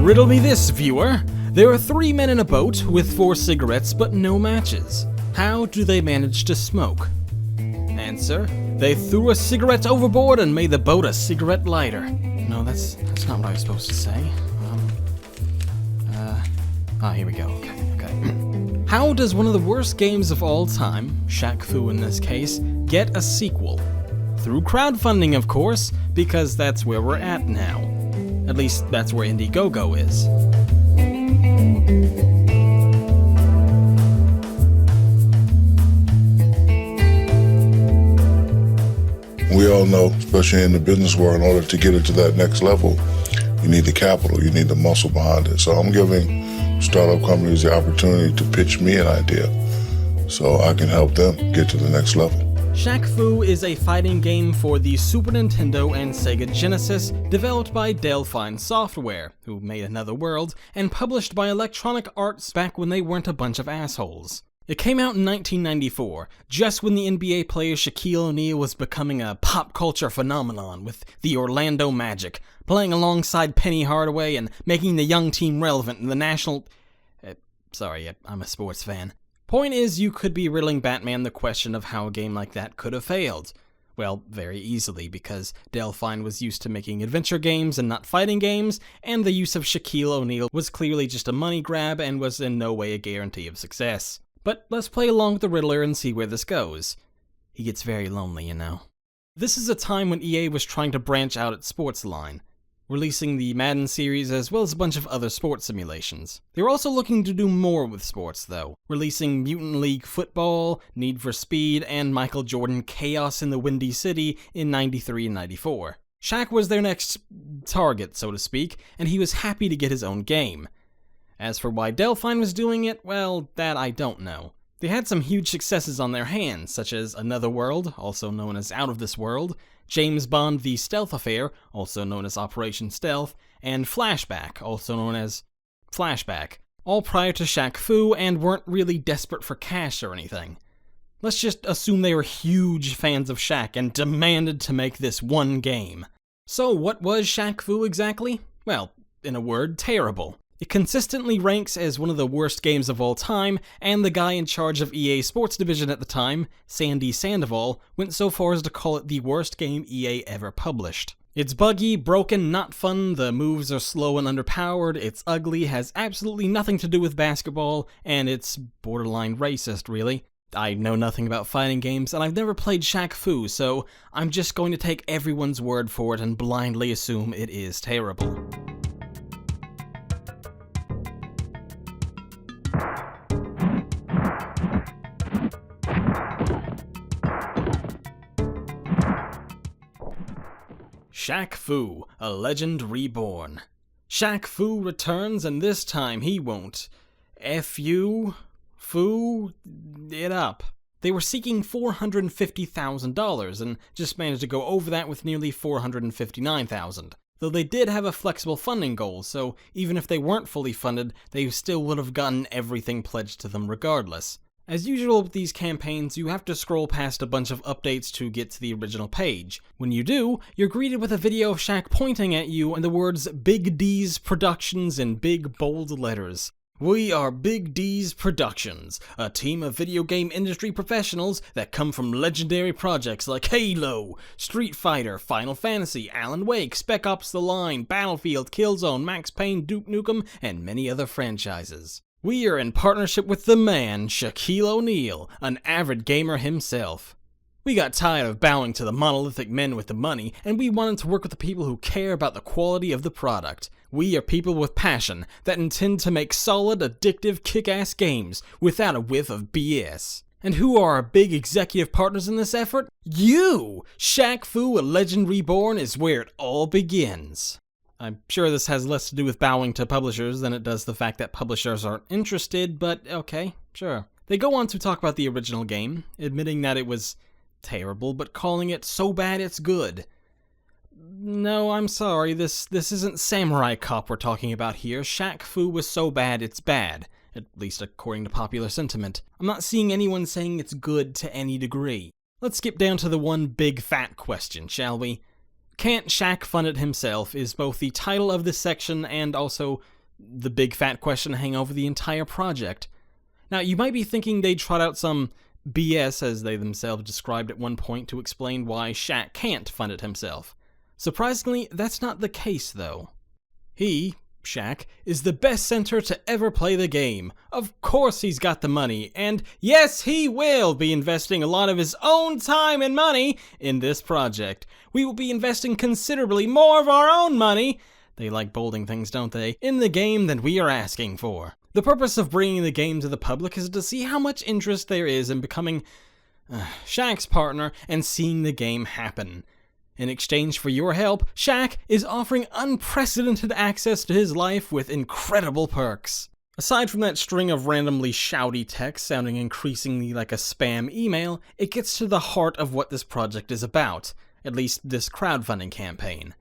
Riddle me this, viewer. There are 3 men in a boat with 4 cigarettes but no matches. How do they manage to smoke? Answer: they threw a cigarette overboard and made the boat a cigarette lighter. No, that's not what I was supposed to say. Here we go. Okay. How does one of the worst games of all time, Shaq Fu in this case, get a sequel? Through crowdfunding, of course, because that's where we're at now. At least, that's where Indiegogo is. We all know, especially in the business world, in order to get it to that next level, you need the capital, you need the muscle behind it. So I'm giving startup companies the opportunity to pitch me an idea so I can help them get to the next level. Shaq Fu is a fighting game for the Super Nintendo and Sega Genesis, developed by Delphine Software, who made Another World, and published by Electronic Arts back when they weren't a bunch of assholes. It came out in 1994, just when the NBA player Shaquille O'Neal was becoming a pop culture phenomenon with the Orlando Magic, playing alongside Penny Hardaway and making the young team relevant in the national... Sorry, I'm a sports fan. Point is, you could be riddling Batman the question of how a game like that could have failed. Well, very easily, because Delphine was used to making adventure games and not fighting games, and the use of Shaquille O'Neal was clearly just a money grab and was in no way a guarantee of success. But let's play along with the Riddler and see where this goes. He gets very lonely, you know. This is a time when EA was trying to branch out its sports line, releasing the Madden series as well as a bunch of other sports simulations. They were also looking to do more with sports, though, releasing Mutant League Football, Need for Speed, and Michael Jordan Chaos in the Windy City in 93 and 94. Shaq was their next target, so to speak, and he was happy to get his own game. As for why Delphine was doing it, well, that I don't know. They had some huge successes on their hands, such as Another World, also known as Out of This World, James Bond: The Stealth Affair, also known as Operation Stealth, and Flashback, also known as Flashback, all prior to Shaq Fu and weren't really desperate for cash or anything. Let's just assume they were huge fans of Shaq and demanded to make this one game. So what was Shaq Fu exactly? Well, in a word, terrible. It consistently ranks as one of the worst games of all time, and the guy in charge of EA Sports Division at the time, Sandy Sandoval, went so far as to call it the worst game EA ever published. It's buggy, broken, not fun, the moves are slow and underpowered, it's ugly, has absolutely nothing to do with basketball, and it's borderline racist, really. I know nothing about fighting games, and I've never played Shaq Fu, so I'm just going to take everyone's word for it and blindly assume it is terrible. Shaq Fu, a legend reborn. Shaq Fu returns, and this time he won't F-U it up. They were seeking $450,000 and just managed to go over that with nearly $459,000. Though they did have a flexible funding goal, so even if they weren't fully funded, they still would have gotten everything pledged to them regardless. As usual with these campaigns, you have to scroll past a bunch of updates to get to the original page. When you do, you're greeted with a video of Shaq pointing at you and the words Big D's Productions in big bold letters. We are Big D's Productions, a team of video game industry professionals that come from legendary projects like Halo, Street Fighter, Final Fantasy, Alan Wake, Spec Ops The Line, Battlefield, Killzone, Max Payne, Duke Nukem, and many other franchises. We are in partnership with the man, Shaquille O'Neal, an avid gamer himself. We got tired of bowing to the monolithic men with the money, and we wanted to work with the people who care about the quality of the product. We are people with passion that intend to make solid, addictive, kick-ass games without a whiff of BS. And who are our big executive partners in this effort? You! Shaq Fu, a Legend Reborn is where it all begins. I'm sure this has less to do with bowing to publishers than it does the fact that publishers aren't interested, but okay, sure. They go on to talk about the original game, admitting that it was terrible, but calling it so bad it's good. No, I'm sorry, this isn't Samurai Cop we're talking about here. Shaq Fu was so bad it's bad, at least according to popular sentiment. I'm not seeing anyone saying it's good to any degree. Let's skip down to the one big fat question, shall we? Can't Shaq Fund It Himself is both the title of this section and also the big fat question hanging over the entire project. Now, you might be thinking they'd trot out some BS, as they themselves described at one point, to explain why Shaq can't fund it himself. Surprisingly, that's not the case, though. He, Shaq, is the best center to ever play the game. Of course he's got the money, and yes, he will be investing a lot of his own time and money in this project. We will be investing considerably more of our own money, they like bolding things, don't they, in the game than we are asking for. The purpose of bringing the game to the public is to see how much interest there is in becoming Shaq's partner and seeing the game happen. In exchange for your help, Shaq is offering unprecedented access to his life with incredible perks. Aside from that string of randomly shouty text sounding increasingly like a spam email, it gets to the heart of what this project is about, at least this crowdfunding campaign.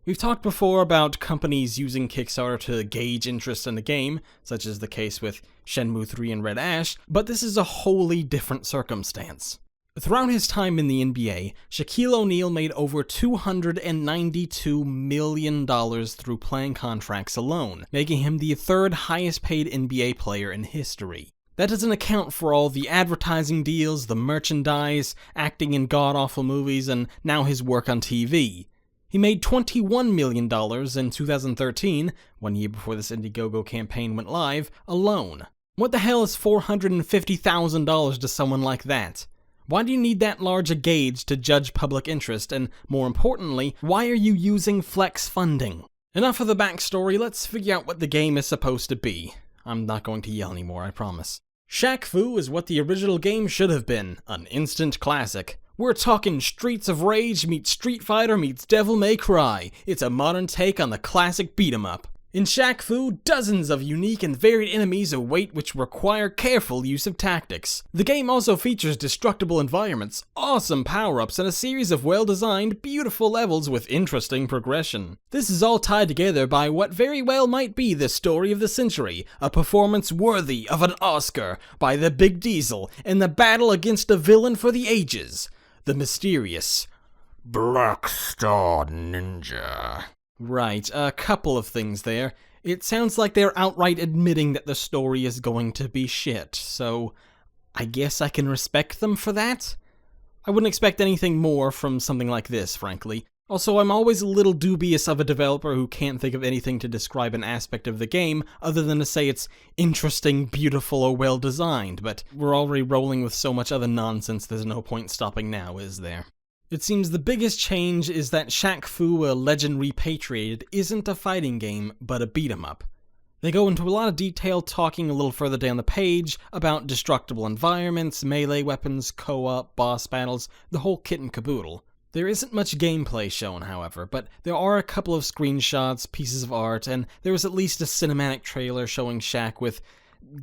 We've talked before about companies using Kickstarter to gauge interest in the game, such as the case with Shenmue 3 and Red Ash, but this is a wholly different circumstance. Throughout his time in the NBA, Shaquille O'Neal made over $292 million through playing contracts alone, making him the third highest paid NBA player in history. That doesn't account for all the advertising deals, the merchandise, acting in god-awful movies, and now his work on TV. He made $21 million in 2013, 1 year before this Indiegogo campaign went live, alone. What the hell is $450,000 to someone like that? Why do you need that large a gauge to judge public interest, and more importantly, why are you using flex funding? Enough of the backstory, let's figure out what the game is supposed to be. I'm not going to yell anymore, I promise. Shaq Fu is what the original game should have been, an instant classic. We're talking Streets of Rage meets Street Fighter meets Devil May Cry. It's a modern take on the classic beat-em-up. In Shaq Fu, dozens of unique and varied enemies await which require careful use of tactics. The game also features destructible environments, awesome power-ups, and a series of well-designed, beautiful levels with interesting progression. This is all tied together by what very well might be the story of the century, a performance worthy of an Oscar by the Big Diesel in the battle against a villain for the ages. The mysterious Black Star Ninja. Right, a couple of things there. It sounds like they're outright admitting that the story is going to be shit, so I guess I can respect them for that? I wouldn't expect anything more from something like this, frankly. Also, I'm always a little dubious of a developer who can't think of anything to describe an aspect of the game other than to say it's interesting, beautiful, or well-designed, but we're already rolling with so much other nonsense there's no point stopping now, is there? It seems the biggest change is that Shaq Fu, a legend repatriated, isn't a fighting game, but a beat-em-up. They go into a lot of detail talking a little further down the page about destructible environments, melee weapons, co-op, boss battles, the whole kit and caboodle. There isn't much gameplay shown, however, but there are a couple of screenshots, pieces of art, and there is at least a cinematic trailer showing Shaq with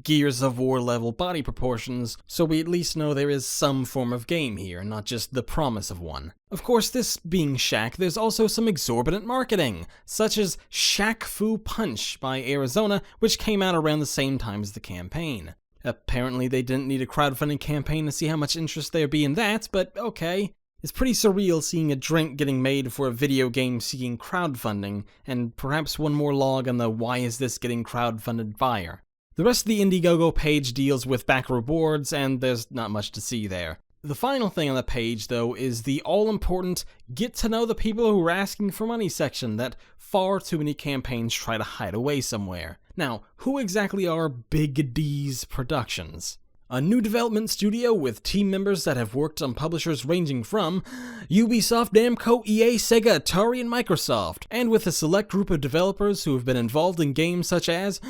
Gears of War level body proportions, so we at least know there is some form of game here, not just the promise of one. Of course, this being Shaq, there's also some exorbitant marketing, such as Shaq Fu Punch by Arizona, which came out around the same time as the campaign. Apparently they didn't need a crowdfunding campaign to see how much interest there'd be in that, but okay. It's pretty surreal seeing a drink getting made for a video game seeking crowdfunding, and perhaps one more log on the why is this getting crowdfunded fire. The rest of the Indiegogo page deals with back rewards, and there's not much to see there. The final thing on the page, though, is the all-important get to know the people who are asking for money section that far too many campaigns try to hide away somewhere. Now, who exactly are Big D's Productions? A new development studio with team members that have worked on publishers ranging from Ubisoft, Namco, EA, Sega, Atari, and Microsoft, and with a select group of developers who have been involved in games such as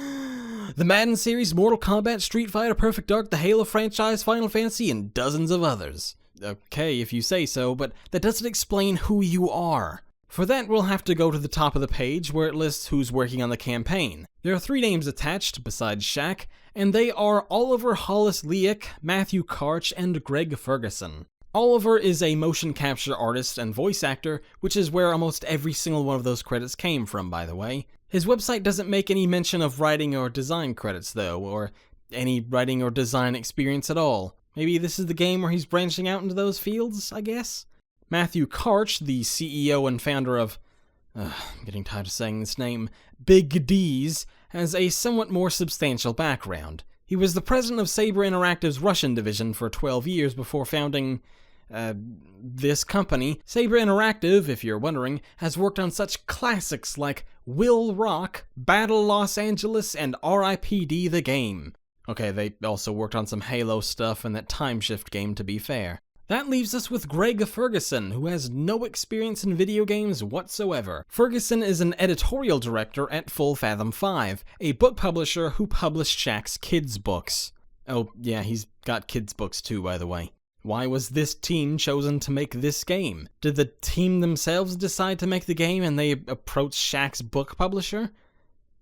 the Madden series, Mortal Kombat, Street Fighter, Perfect Dark, the Halo franchise, Final Fantasy, and dozens of others. Okay, if you say so, but that doesn't explain who you are. For that, we'll have to go to the top of the page where it lists who's working on the campaign. There are 3 names attached besides Shaq, and they are Oliver Hollis-Leac, Matthew Karch, and Greg Ferguson. Oliver is a motion capture artist and voice actor, which is where almost every single one of those credits came from, by the way. His website doesn't make any mention of writing or design credits, though, or any writing or design experience at all. Maybe this is the game where he's branching out into those fields, I guess? Matthew Karch, the CEO and founder of, I'm getting tired of saying this name, Big D's, has a somewhat more substantial background. He was the president of Saber Interactive's Russian division for 12 years before founding, this company. Saber Interactive, if you're wondering, has worked on such classics like Will Rock, Battle Los Angeles, and R.I.P.D. the Game. Okay, they also worked on some Halo stuff and that Time Shift game, to be fair. That leaves us with Greg Ferguson, who has no experience in video games whatsoever. Ferguson is an editorial director at Full Fathom 5, a book publisher who published Shaq's kids' books. Oh, yeah, he's got kids' books too, by the way. Why was this team chosen to make this game? Did the team themselves decide to make the game and they approached Shaq's book publisher?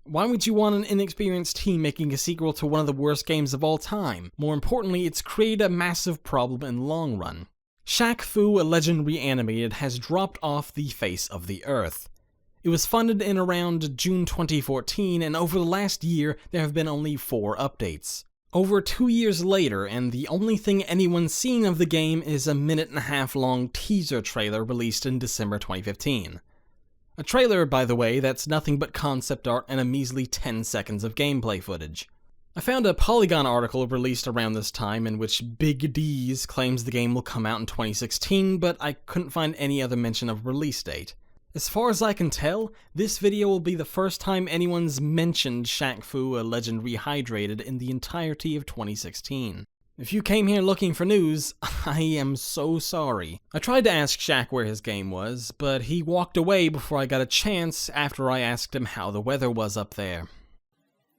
Why would you want an inexperienced team making a sequel to one of the worst games of all time? More importantly, it's created a massive problem in the long run. Shaq Fu, a legend reanimated, has dropped off the face of the earth. It was funded in around June 2014, and over the last year, there have been only 4 updates. Over 2 years later, and the only thing anyone's seen of the game is a 1.5-minute long teaser trailer released in December 2015. A trailer, by the way, that's nothing but concept art and a measly 10 seconds of gameplay footage. I found a Polygon article released around this time in which Big D's claims the game will come out in 2016, but I couldn't find any other mention of release date. As far as I can tell, this video will be the first time anyone's mentioned Shaq Fu, a legend rehydrated, in the entirety of 2016. If you came here looking for news, I am so sorry. I tried to ask Shaq where his game was, but he walked away before I got a chance after I asked him how the weather was up there.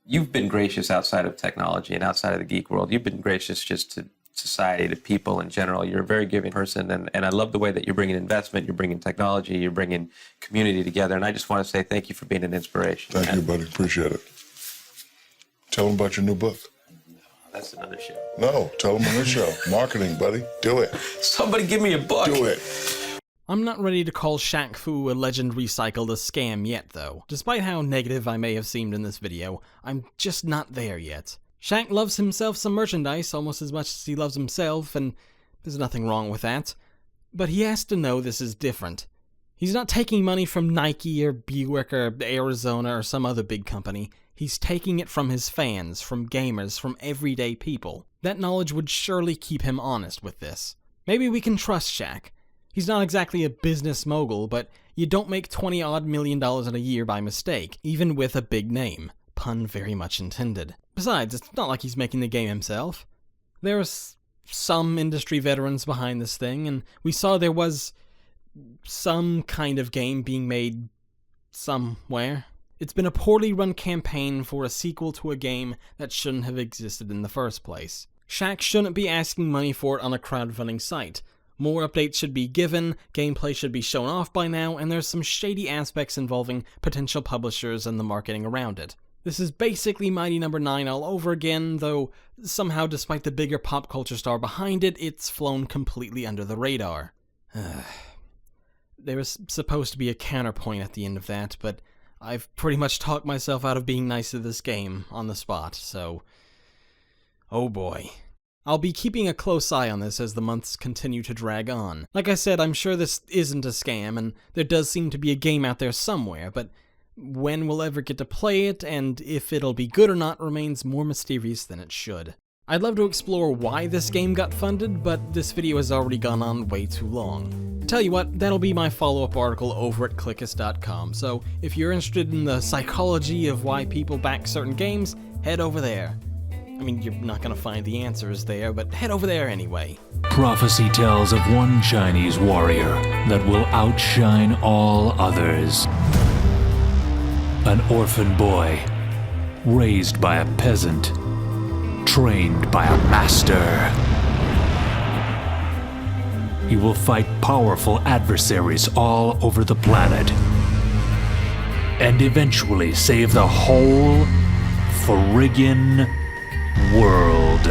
You've been gracious outside of technology and outside of the geek world. You've been gracious just to society, to people in general. You're a very giving person, and I love the way that you're bringing investment, you're bringing technology, you're bringing community together, and I just want to say thank you for being an inspiration. Thank you, buddy. Appreciate it. Tell them about your new book. That's another show. No, tell them on this show. Marketing, buddy. Do it. Somebody give me a book. Do it. I'm not ready to call Shaq Fu a legend recycled a scam yet, though. Despite how negative I may have seemed in this video, I'm just not there yet. Shaq loves himself some merchandise almost as much as he loves himself, and there's nothing wrong with that. But he has to know this is different. He's not taking money from Nike or Buick or Arizona or some other big company. He's taking it from his fans, from gamers, from everyday people. That knowledge would surely keep him honest with this. Maybe we can trust Shaq. He's not exactly a business mogul, but you don't make $20-odd million in a year by mistake, even with a big name. Pun very much intended. Besides, it's not like he's making the game himself. There's some industry veterans behind this thing, and we saw there was some kind of game being made somewhere. It's been a poorly run campaign for a sequel to a game that shouldn't have existed in the first place. Shaq shouldn't be asking money for it on a crowdfunding site. More updates should be given, gameplay should be shown off by now, and there's some shady aspects involving potential publishers and the marketing around it. This is basically Mighty No. 9 all over again, though somehow despite the bigger pop culture star behind it, it's flown completely under the radar. There was supposed to be a counterpoint at the end of that, but I've pretty much talked myself out of being nice to this game on the spot, so oh boy. I'll be keeping a close eye on this as the months continue to drag on. Like I said, I'm sure this isn't a scam, and there does seem to be a game out there somewhere, but when we'll ever get to play it, and if it'll be good or not, remains more mysterious than it should. I'd love to explore why this game got funded, but this video has already gone on way too long. Tell you what, that'll be my follow-up article over at Cliqist.com, so if you're interested in the psychology of why people back certain games, head over there. I mean, you're not gonna find the answers there, but head over there anyway. Prophecy tells of one Chinese warrior that will outshine all others. An orphan boy, raised by a peasant, trained by a master. He will fight powerful adversaries all over the planet, and eventually save the whole friggin' world.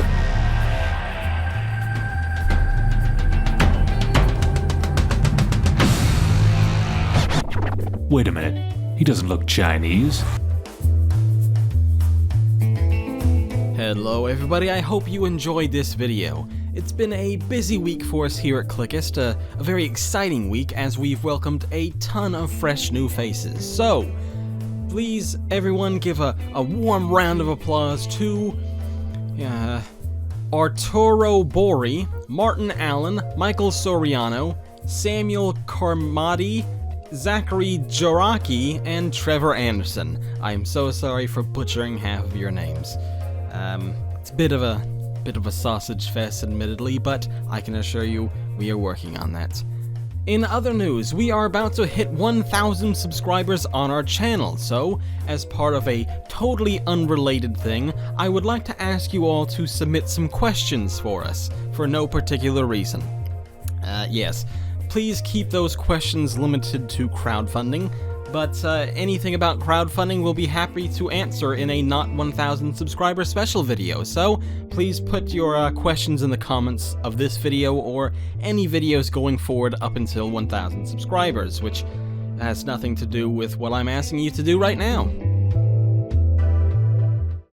Wait a minute, he doesn't look Chinese. Hello everybody, I hope you enjoyed this video. It's been a busy week for us here at Cliqist, a very exciting week as we've welcomed a ton of fresh new faces. So, please everyone give a warm round of applause to Arturo Bori, Martin Allen, Michael Soriano, Samuel Carmody, Zachary Jaraki, and Trevor Anderson. I'm so sorry for butchering half of your names. It's a bit of a sausage fest, admittedly, but I can assure you we are working on that. In other news, we are about to hit 1,000 subscribers on our channel, so as part of a totally unrelated thing, I would like to ask you all to submit some questions for us, for no particular reason. Yes, please keep those questions limited to crowdfunding, but anything about crowdfunding we'll be happy to answer in a not 1,000 subscriber special video, so please put your questions in the comments of this video or any videos going forward up until 1,000 subscribers, which has nothing to do with what I'm asking you to do right now.